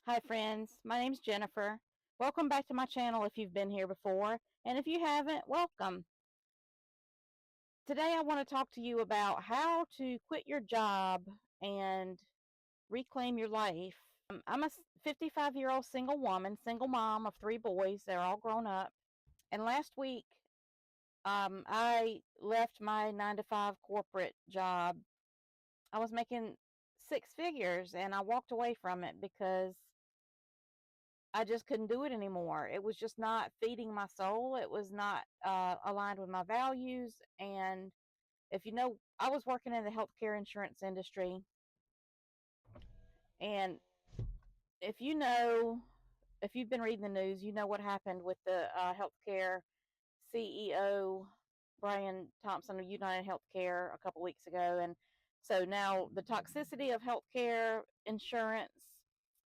Hi friends, my name's Jennifer. Welcome back to my channel if you've been here before, and if you haven't, welcome. Today I want to talk to you about how to quit your job and reclaim your life. I'm a 55-year-old single woman, single mom of three boys. They're all grown up. And last week, I left my 9 to 5 corporate job. I was making six figures and I walked away from it because I just couldn't do it anymore. It was just not feeding my soul. It was not aligned with my values. And if you know, I was working in the healthcare insurance industry. And if you know, if you've been reading the news, you know what happened with the healthcare CEO, Brian Thompson of United Healthcare, a couple weeks ago. And so now the toxicity of healthcare insurance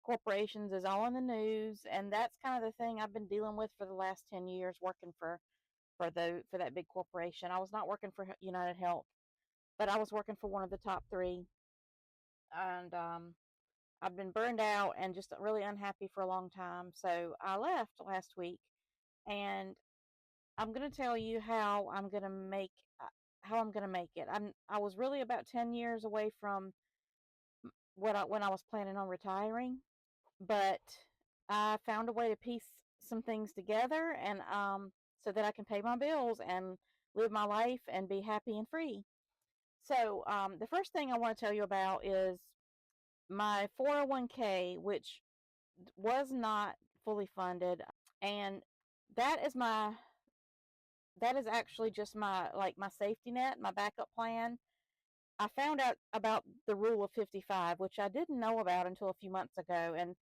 corporations is all in the news, and that's kind of the thing I've been dealing with for the last 10 years working for that big corporation. I was not working for United Health, but I was working for one of the top three, and I've been burned out and just really unhappy for a long time. So I left last week, and I'm going to tell you how I'm going to make it. I was really about 10 years away from when I was planning on retiring, but I found a way to piece some things together, and so that I can pay my bills and live my life and be happy and free. So the first thing I want to tell you about is my 401k, which was not fully funded, and that is my that is actually just my safety net, my backup plan. I found out about the rule of 55, which I didn't know about until a few months ago, and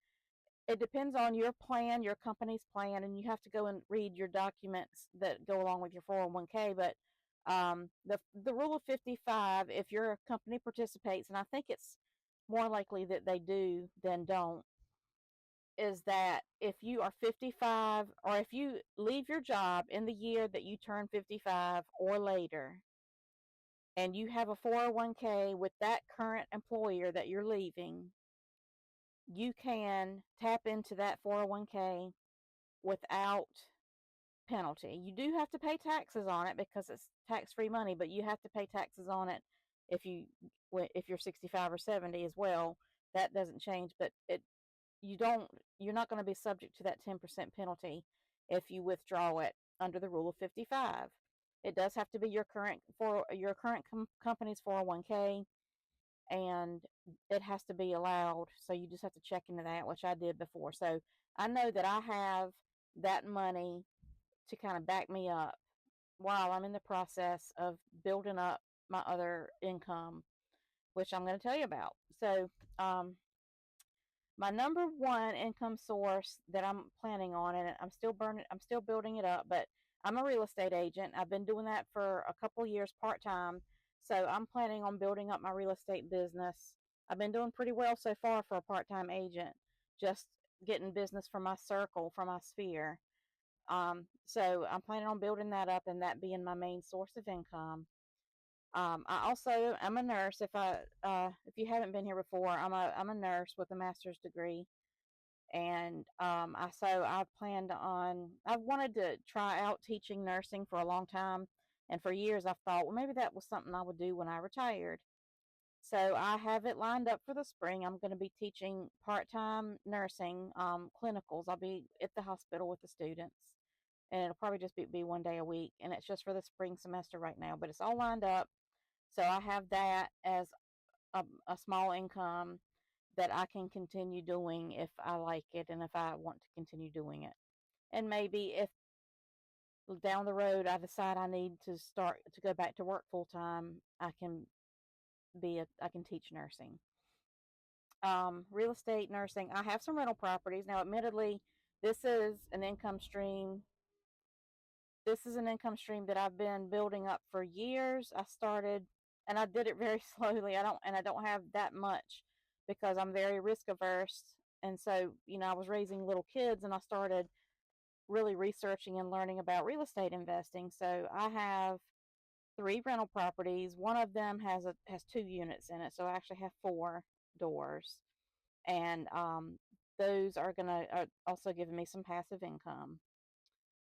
it depends on your plan, your company's plan, and you have to go and read your documents that go along with your 401k. But the rule of 55, if your company participates, and I think it's more likely that they do than don't, is that if you are 55 or if you leave your job in the year that you turn 55 or later, and you have a 401k with that current employer that you're leaving, you can tap into that 401k without penalty. You do have to pay taxes on it because it's tax-free money, but you have to pay taxes on it if you're 65 or 70 as well. That doesn't change, but you're not going to be subject to that 10% penalty if you withdraw it under the rule of 55. It does have to be your current company's 401k, and it has to be allowed. So you just have to check into that, which I did before. So I know that I have that money to kind of back me up while I'm in the process of building up my other income, which I'm going to tell you about. So, my number one income source that I'm planning on, and I'm still building it up, but I'm a real estate agent. I've been doing that for a couple of years part time. So I'm planning on building up my real estate business. I've been doing pretty well so far for a part time agent, just getting business from my circle, from my sphere. So I'm planning on building that up and that being my main source of income. I also am a nurse. If you haven't been here before, I'm a nurse with a master's degree, and I've wanted to try out teaching nursing for a long time, and for years I've thought, well, maybe that was something I would do when I retired. So I have it lined up for the spring. I'm going to be teaching part-time nursing clinicals. I'll be at the hospital with the students, and it'll probably just be 1 day a week, and it's just for the spring semester right now, but it's all lined up. So I have that as a small income that I can continue doing if I like it and if I want to continue doing it. And maybe if down the road I decide I need to start to go back to work full time, I can teach nursing. Real estate nursing. I have some rental properties. Now admittedly, this is an income stream. This is an income stream that I've been building up for years. I started and I did it very slowly. I don't have that much because I'm very risk averse. And so, I was raising little kids and I started really researching and learning about real estate investing. So I have three rental properties. One of them has two units in it, so I actually have four doors. And those are going to also giving me some passive income.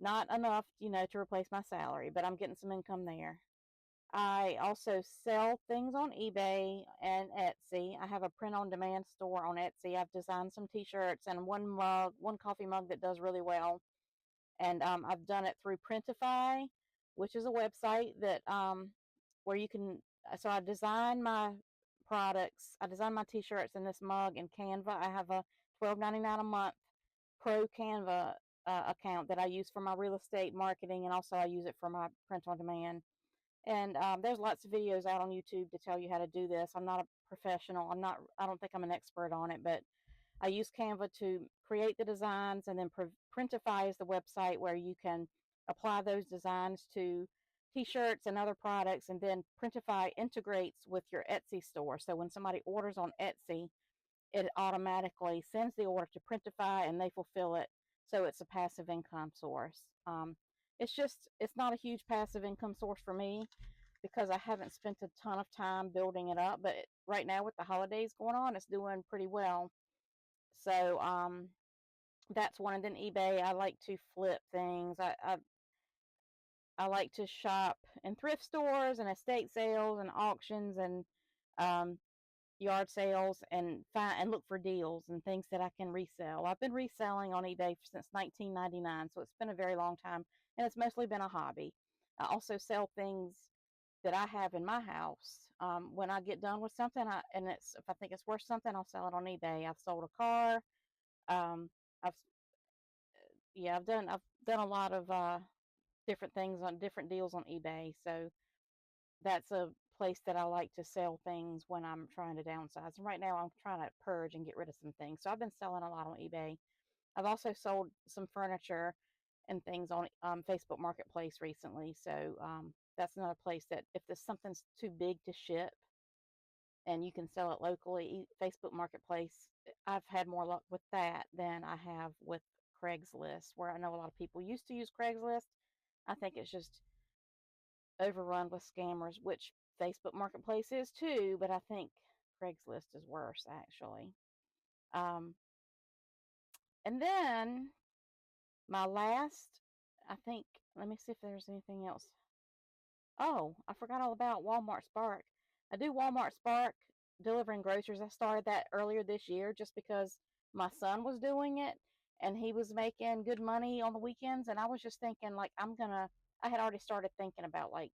Not enough, to replace my salary, but I'm getting some income there. I also sell things on eBay and Etsy. I have a print on demand store on Etsy. I've designed some t shirts and one coffee mug that does really well. And I've done it through Printify, which is a website that where you can. So I design my products. I design my t shirts and this mug in Canva. I have a $12.99 a month pro Canva account that I use for my real estate marketing, and also I use it for my print on demand. And there's lots of videos out on YouTube to tell you how to do this. I'm not a professional. I don't think I'm an expert on it, but I use Canva to create the designs, and then Printify is the website where you can apply those designs to t-shirts and other products, and then Printify integrates with your Etsy store. So when somebody orders on Etsy, it automatically sends the order to Printify and they fulfill it. So it's a passive income source. It's not a huge passive income source for me because I haven't spent a ton of time building it up. But right now, with the holidays going on, it's doing pretty well. So that's one. And then eBay, I like to flip things. I like to shop in thrift stores and estate sales and auctions and um, yard sales and find and look for deals and things that I can resell. I've been reselling on eBay since 1999, so it's been a very long time, and it's mostly been a hobby. I also sell things that I have in my house. When I get done with something, if I think it's worth something, I'll sell it on eBay. I've sold a car. Um, I've yeah, I've done a lot of different things on different deals on eBay. So that's a place that I like to sell things when I'm trying to downsize. And right now I'm trying to purge and get rid of some things. So I've been selling a lot on eBay. I've also sold some furniture and things on Facebook Marketplace recently. So that's another place that if there's something's too big to ship and you can sell it locally, Facebook Marketplace, I've had more luck with that than I have with Craigslist, where I know a lot of people used to use Craigslist. I think it's just overrun with scammers, which Facebook Marketplace is too, but I think Craigslist is worse actually. Um, and then my last, I think, let me see if there's anything else. Oh, I forgot all about Walmart Spark. I do Walmart Spark delivering groceries. I started that earlier this year just because my son was doing it and he was making good money on the weekends. And I was just thinking, like, I had already started thinking about, like,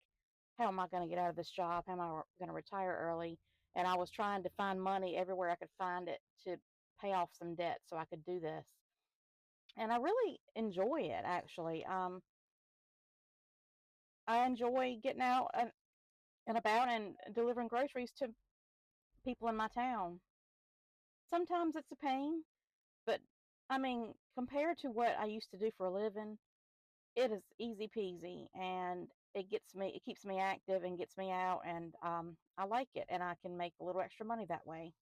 how am I going to get out of this job? How am I going to retire early? And I was trying to find money everywhere I could find it to pay off some debt so I could do this. And I really enjoy it, actually. I enjoy getting out and about and delivering groceries to people in my town. Sometimes it's a pain, but I mean, compared to what I used to do for a living, it is easy peasy and it keeps me active and gets me out, and I like it, and I can make a little extra money that way.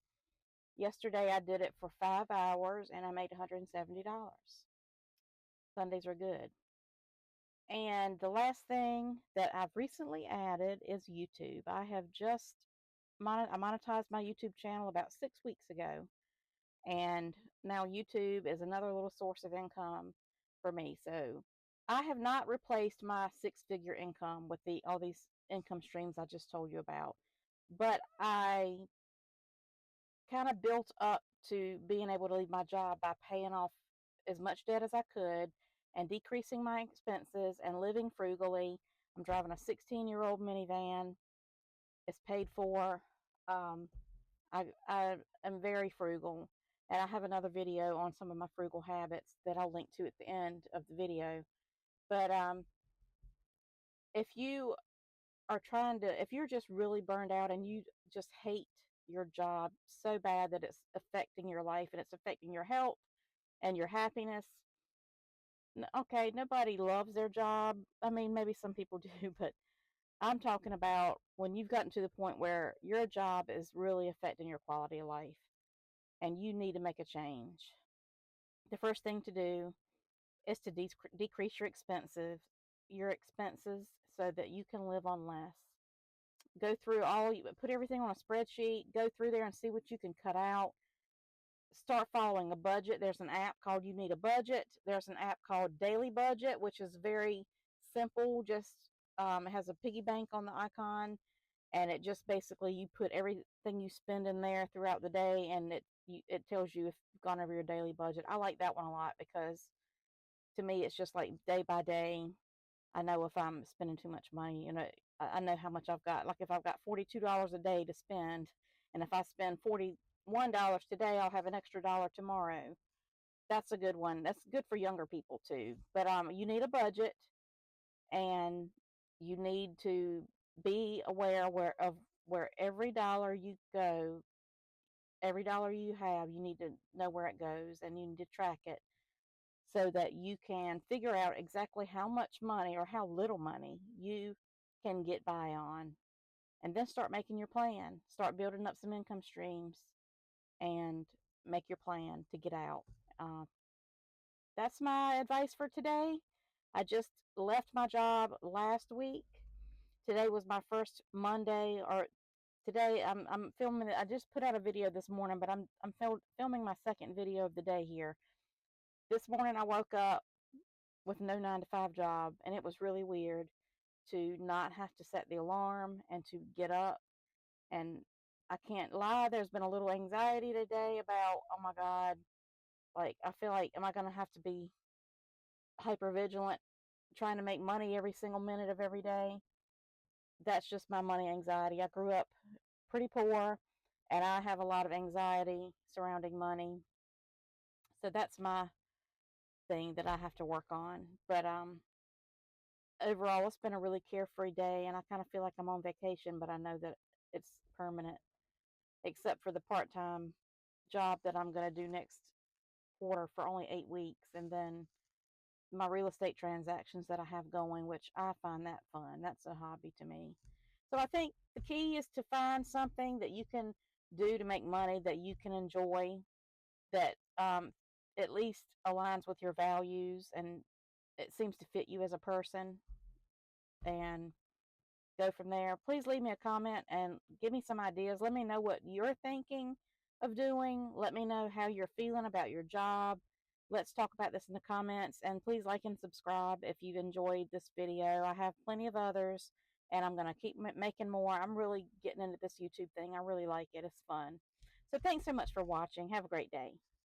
Yesterday I did it for 5 hours and I made $170. Sundays are good. And the last thing that I've recently added is YouTube. I monetized my YouTube channel about 6 weeks ago, and now YouTube is another little source of income for me. So I have not replaced my six-figure income with the all these income streams I just told you about, but I kind of built up to being able to leave my job by paying off as much debt as I could and decreasing my expenses and living frugally. I'm driving a 16-year-old minivan. It's paid for. Um, I am very frugal, and I have another video on some of my frugal habits that I'll link to at the end of the video. But if you if you're just really burned out and you just hate your job so bad that it's affecting your life and it's affecting your health and your happiness, okay, nobody loves their job. I mean, maybe some people do, but I'm talking about when you've gotten to the point where your job is really affecting your quality of life and you need to make a change. The first thing to do is to decrease your expenses so that you can live on less. Go through put everything on a spreadsheet, go through there and see what you can cut out. start following a budget. There's an app called You Need a Budget. There's an app called Daily Budget, which is very simple. Just it has a piggy bank on the icon, and it just basically you put everything you spend in there throughout the day, and it tells you if you've gone over your daily budget. I like that one a lot because to me it's just like day by day. I know if I'm spending too much money. I know how much I've got. Like if I've got $42 a day to spend, and if I spend $41 today, I'll have an extra dollar tomorrow. That's a good one. That's good for younger people too. But you need a budget, and you need to be aware of where every dollar you go, every dollar you have, you need to know where it goes, and you need to track it so that you can figure out exactly how much money or how little money you can get by on. And then start making your plan. Start building up some income streams and make your plan to get out. Uh, that's my advice for today. I just left my job last week. Today was my first Monday, or today I'm filming it. I just put out a video this morning, but I'm filming my second video of the day here. This morning I woke up with no 9 to 5 job, and it was really weird to not have to set the alarm and to get up. And I can't lie, there's been a little anxiety today about, oh my God, like I feel like, am I going to have to be hyper vigilant trying to make money every single minute of every day? That's just my money anxiety. I grew up pretty poor, and I have a lot of anxiety surrounding money. So that's my thing that I have to work on. But overall, it's been a really carefree day, and I kind of feel like I'm on vacation, but I know that it's permanent, except for the part time job that I'm going to do next quarter for only 8 weeks, and then my real estate transactions that I have going, which I find that fun. That's a hobby to me. So I think the key is to find something that you can do to make money that you can enjoy, that at least aligns with your values and it seems to fit you as a person, and go from there. Please leave me a comment and give me some ideas. Let me know what you're thinking of doing. Let me know how you're feeling about your job. Let's talk about this in the comments. And please like and subscribe if you've enjoyed this video. I have plenty of others, and I'm going to keep making more. I'm really getting into this YouTube thing. I really like it. It's fun. So thanks so much for watching. Have a great day.